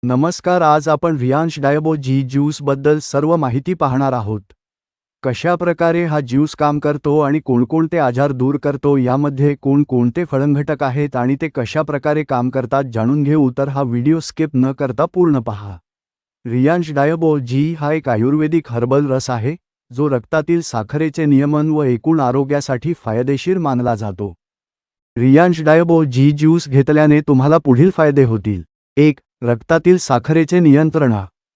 नमस्कार. आज आपण रियांश डायबो जी ज्यूस बद्दल सर्व माहिती पाहणार आहोत. कशा प्रकारे हा ज्यूस काम करतो आणि कोणकोणते आजार दूर करतो, यामध्ये कोणकोणते फळघटक आहेत आणि ते कशा प्रकारे काम करतात जाणून घेऊ. तर हा व्हिडिओ स्किप न करता पूर्ण पहा. रियांश डायबो जी हा एक आयुर्वेदिक हर्बल रस आहे, जो रक्तातील साखरेचे नियमन व एकूण आरोग्यासाठी फायदेशीर मानला जातो. रियांश डायबो जी ज्यूस घेतल्याने तुम्हाला पुढील फायदे होतील. 1. रक्तातील साखरेचे नियंत्रण.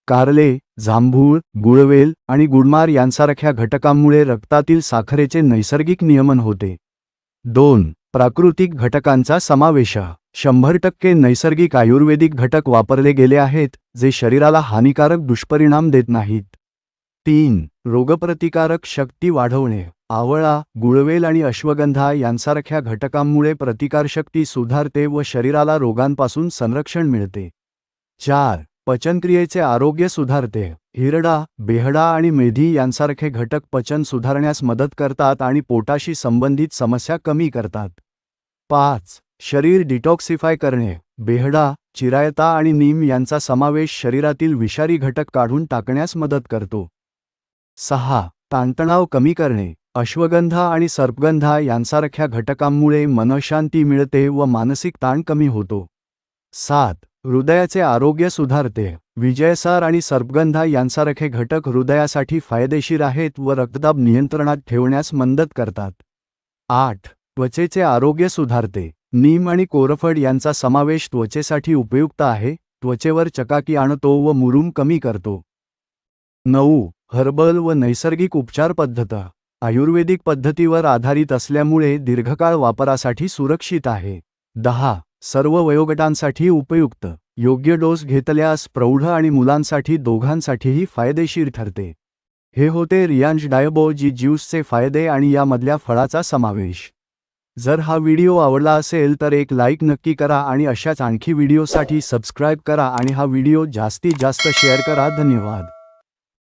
कारले, जांभूळ, गुळवेल आणि गुडमार यांसारख्या घटकांमुळे रक्तातील साखरेचे नैसर्गिक नियमन होते. 2. प्राकृतिक घटकांचा समावेश. 100% नैसर्गिक आयुर्वेदिक घटक वापरले गेले आहेत, जे शरीराला हानिकारक दुष्परिणाम देत नाहीत. 3. रोगप्रतिकारक शक्ती वाढवणे. आवळा, गुळवेल आणि अश्वगंधा यांसारख्या घटकांमुळे प्रतिकारशक्ती सुधारते व शरीराला रोगांपासून संरक्षण मिळते. 4. पचनक्रियेचे आरोग्य सुधारते. हिरडा, बेहडा आणि मेधी यांसारखे घटक पचन सुधारण्यास मदत करतात आणि पोटाशी संबंधित समस्या कमी करतात. 5. शरीर डिटॉक्सिफाय करणे. बेहडा, चिरायता आणि नीम यांचा समावेश शरीरातील विषारी घटक काढून टाकण्यास मदत करतो. 6. ताणतणाव कमी करणे. अश्वगंधा आणि सर्पगंधा यांसारख्या घटकांमुळे मनःशांती मिळते व मानसिक ताण कमी होतो. 7. हृदयाचे आरोग्य सुधारते. विजयसार आणि सर्पगंधा यांसारखे घटक हृदयासाठी फायदेशीर आहेत व रक्तदाब नियंत्रणात ठेवण्यास मदत करतात. 8. त्वचेचे आरोग्य सुधारते. नीम आणि कोरफड यांचा समावेश त्वचेसाठी उपयुक्त आहे, त्वचेवर चकाकी आणतो व मुरूम कमी करतो. 9. हर्बल व नैसर्गिक उपचार पद्धत. आयुर्वेदिक पद्धतीवर आधारित असल्यामुळे दीर्घकाळ वापरासाठी सुरक्षित आहे. 10. सर्व वयोगटांसाठी उपयुक्त. योग्य डोस घेतल्यास प्रौढ आणि मुलांसाठी दोघांसाठीही फायदेशीर ठरते. हे होते रियांश डायबो जी ज्यूसचे फायदे आणि यामधल्या फळाचा समावेश. जर हा व्हिडिओ आवडला असेल तर एक लाईक नक्की करा आणि अशाच आणखी व्हिडिओसाठी सबस्क्राईब करा आणि हा व्हिडिओ जास्तीत जास्त शेअर करा. धन्यवाद.